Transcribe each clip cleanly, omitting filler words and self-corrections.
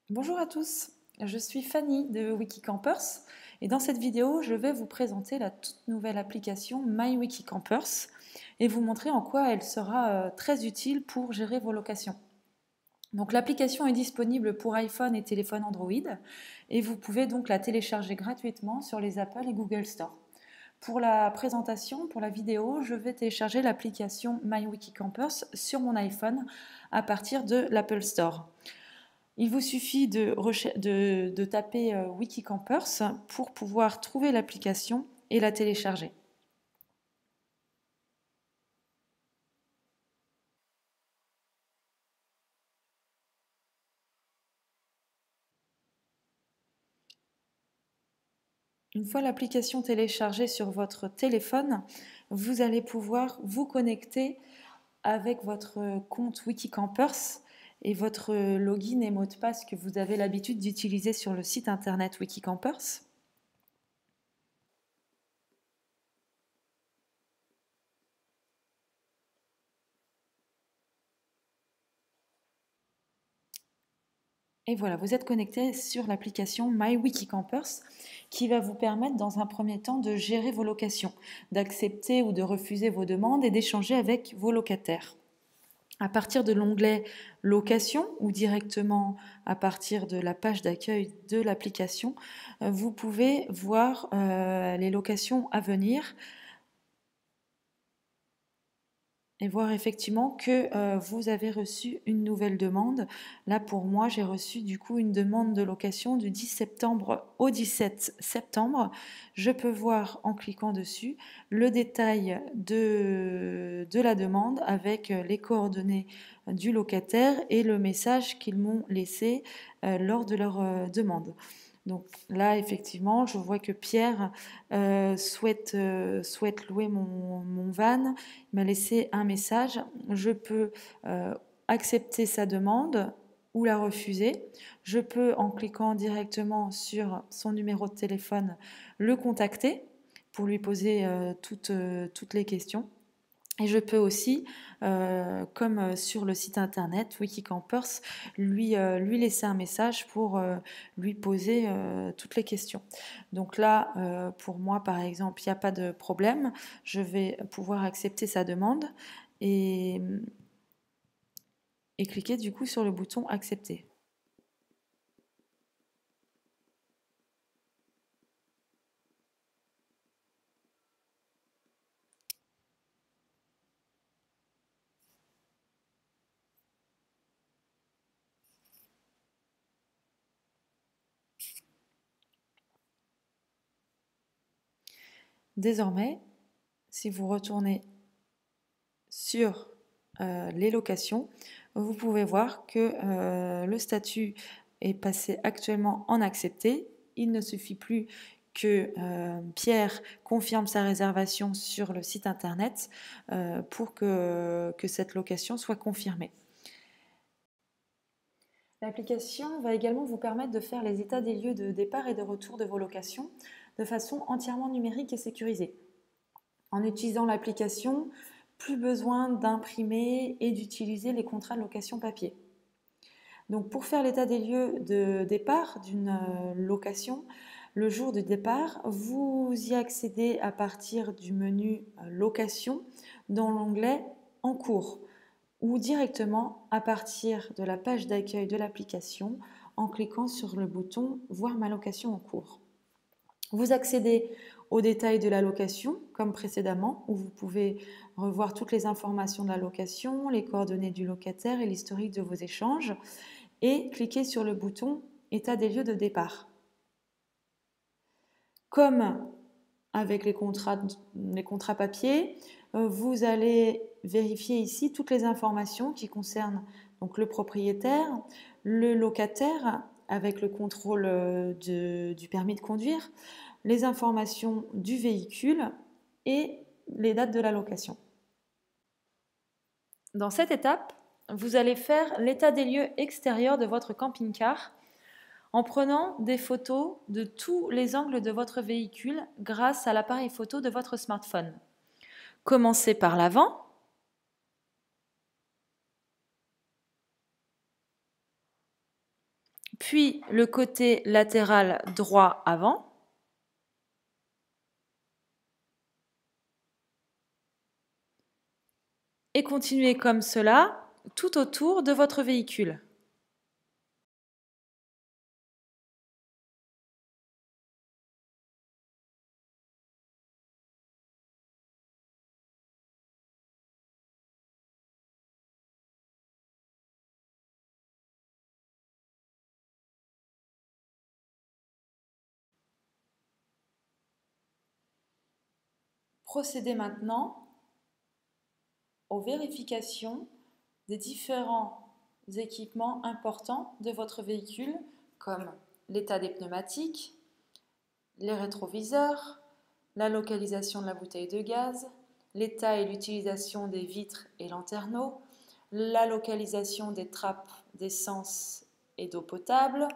Bonjour à tous, je suis Fanny de Wikicampers et dans cette vidéo je vais vous présenter la toute nouvelle application MyWikiCampers et vous montrer en quoi elle sera très utile pour gérer vos locations. Donc l'application est disponible pour iPhone et téléphone Android et vous pouvez donc la télécharger gratuitement sur les Apple et Google Store. Pour la présentation, pour la vidéo, je vais télécharger l'application MyWikiCampers sur mon iPhone à partir de l'Apple Store. Il vous suffit de taper Wikicampers pour pouvoir trouver l'application et la télécharger. Une fois l'application téléchargée sur votre téléphone, vous allez pouvoir vous connecter avec votre compte Wikicampers et votre login et mot de passe que vous avez l'habitude d'utiliser sur le site internet Wikicampers. Et voilà, vous êtes connecté sur l'application MyWikiCampers qui va vous permettre dans un premier temps de gérer vos locations, d'accepter ou de refuser vos demandes et d'échanger avec vos locataires. À partir de l'onglet Location ou directement à partir de la page d'accueil de l'application, vous pouvez voir les locations à venir et voir effectivement que vous avez reçu une nouvelle demande. Là, pour moi, j'ai reçu du coup une demande de location du 10 septembre au 17 septembre. Je peux voir en cliquant dessus le détail de la demande avec les coordonnées du locataire et le message qu'ils m'ont laissé lors de leur demande. Donc là, effectivement, je vois que Pierre souhaite louer mon van. Il m'a laissé un message. Je peux accepter sa demande ou la refuser. Je peux, en cliquant directement sur son numéro de téléphone, le contacter pour lui poser toutes les questions. Et je peux aussi, comme sur le site internet Wikicampers, lui laisser un message pour lui poser toutes les questions. Donc là, pour moi, par exemple, il n'y a pas de problème. Je vais pouvoir accepter sa demande et, et cliquer du coup sur le bouton accepter. Désormais, si vous retournez sur les locations, vous pouvez voir que le statut est passé actuellement en accepté. Il ne suffit plus que Pierre confirme sa réservation sur le site internet pour que cette location soit confirmée. L'application va également vous permettre de faire les états des lieux de départ et de retour de vos locations de façon entièrement numérique et sécurisée. En utilisant l'application, plus besoin d'imprimer et d'utiliser les contrats de location papier. Donc pour faire l'état des lieux de départ d'une location, le jour de départ, vous y accédez à partir du menu Location dans l'onglet En cours ou directement à partir de la page d'accueil de l'application en cliquant sur le bouton Voir ma location en cours. Vous accédez aux détails de la location, comme précédemment, où vous pouvez revoir toutes les informations de la location, les coordonnées du locataire et l'historique de vos échanges, et cliquez sur le bouton État des lieux de départ. Comme avec les contrats papier, vous allez vérifier ici toutes les informations qui concernent donc le propriétaire, le locataire avec le contrôle du permis de conduire, les informations du véhicule et les dates de la location. Dans cette étape, vous allez faire l'état des lieux extérieurs de votre camping-car en prenant des photos de tous les angles de votre véhicule grâce à l'appareil photo de votre smartphone. Commencez par l'avant. puis le côté latéral droit avant, et continuez comme cela tout autour de votre véhicule. Procédez maintenant aux vérifications des différents équipements importants de votre véhicule, comme l'état des pneumatiques, les rétroviseurs, la localisation de la bouteille de gaz, l'état et l'utilisation des vitres et lanterneaux, la localisation des trappes d'essence et d'eau potable,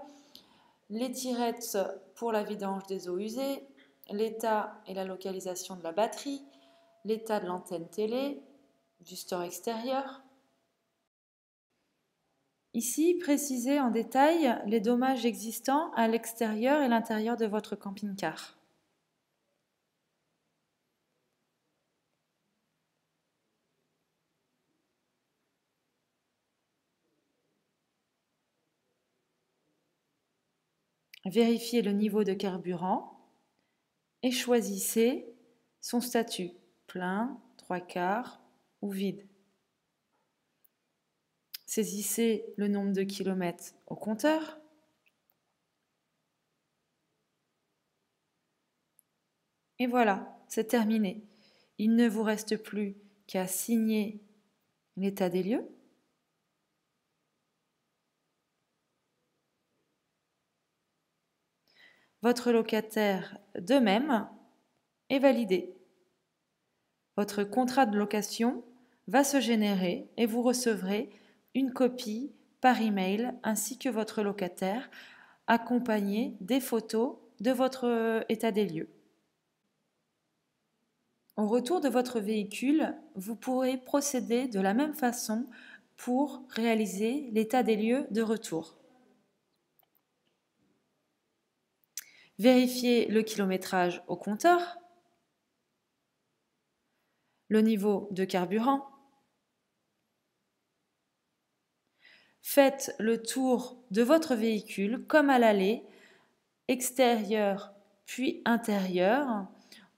les tirettes pour la vidange des eaux usées, l'état et la localisation de la batterie, l'état de l'antenne télé, du store extérieur. Ici, précisez en détail les dommages existants à l'extérieur et l'intérieur de votre camping-car. Vérifiez le niveau de carburant et choisissez son statut, plein, 3/4 ou vide. Saisissez le nombre de kilomètres au compteur. Et voilà, c'est terminé. Il ne vous reste plus qu'à signer l'état des lieux. Votre locataire, de même, est validé. Votre contrat de location va se générer et vous recevrez une copie par email ainsi que votre locataire, accompagné des photos de votre état des lieux. Au retour de votre véhicule, vous pourrez procéder de la même façon pour réaliser l'état des lieux de retour. Vérifiez le kilométrage au compteur, le niveau de carburant. Faites le tour de votre véhicule comme à l'aller, extérieur puis intérieur,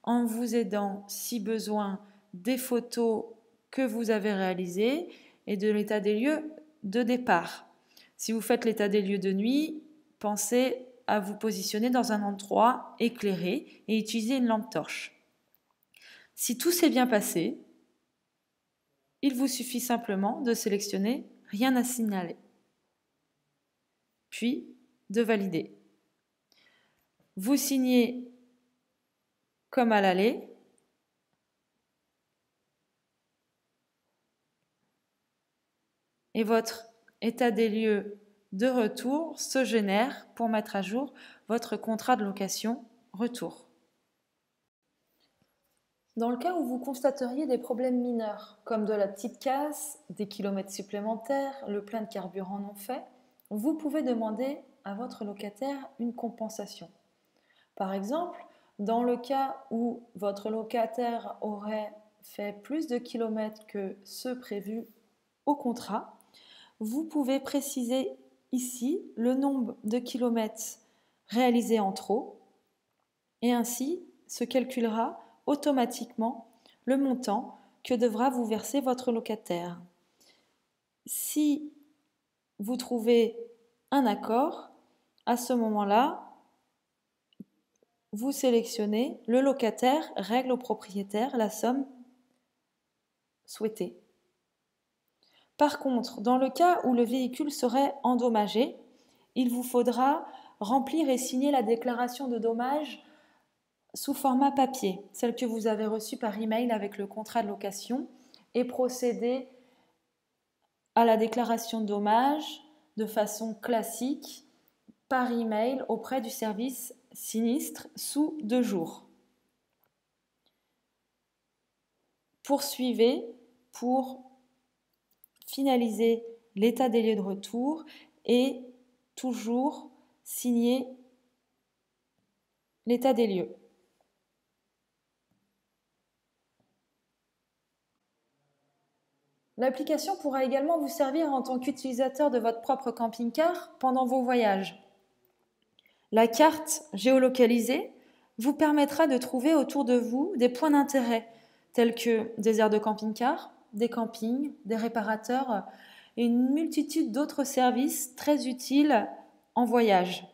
en vous aidant, si besoin, des photos que vous avez réalisées et de l'état des lieux de départ. Si vous faites l'état des lieux de nuit, pensez à vous positionner dans un endroit éclairé et utiliser une lampe torche. Si tout s'est bien passé, il vous suffit simplement de sélectionner « Rien à signaler », puis de valider. Vous signez comme à l'aller, et votre état des lieux de retour se génère pour mettre à jour votre contrat de location retour. Dans le cas où vous constateriez des problèmes mineurs, comme de la petite casse, des kilomètres supplémentaires, le plein de carburant non fait, vous pouvez demander à votre locataire une compensation. Par exemple, dans le cas où votre locataire aurait fait plus de kilomètres que ceux prévus au contrat, vous pouvez préciser ici le nombre de kilomètres réalisés en trop et ainsi se calculera automatiquement le montant que devra vous verser votre locataire. Si vous trouvez un accord, à ce moment-là, vous sélectionnez le locataire règle au propriétaire la somme souhaitée. Par contre, dans le cas où le véhicule serait endommagé, il vous faudra remplir et signer la déclaration de dommage sous format papier, celle que vous avez reçue par email avec le contrat de location, et procéder à la déclaration de dommage de façon classique par email auprès du service sinistre sous 2 jours. Poursuivez pour finaliser l'état des lieux de retour et toujours signer l'état des lieux. L'application pourra également vous servir en tant qu'utilisateur de votre propre camping-car pendant vos voyages. La carte géolocalisée vous permettra de trouver autour de vous des points d'intérêt tels que des aires de camping-car, des campings, des réparateurs et une multitude d'autres services très utiles en voyage.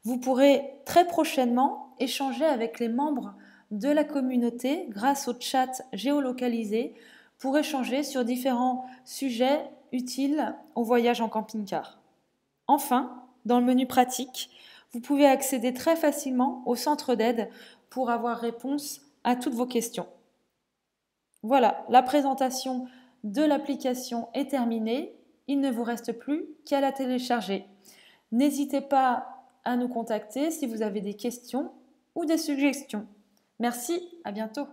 Vous pourrez très prochainement échanger avec les membres de la communauté grâce au chat géolocalisé pour échanger sur différents sujets utiles au voyage en camping-car. Enfin, dans le menu pratique, vous pouvez accéder très facilement au centre d'aide pour avoir réponse à toutes vos questions. Voilà, la présentation de l'application est terminée. Il ne vous reste plus qu'à la télécharger. N'hésitez pas à nous contacter si vous avez des questions ou des suggestions. Merci, à bientôt.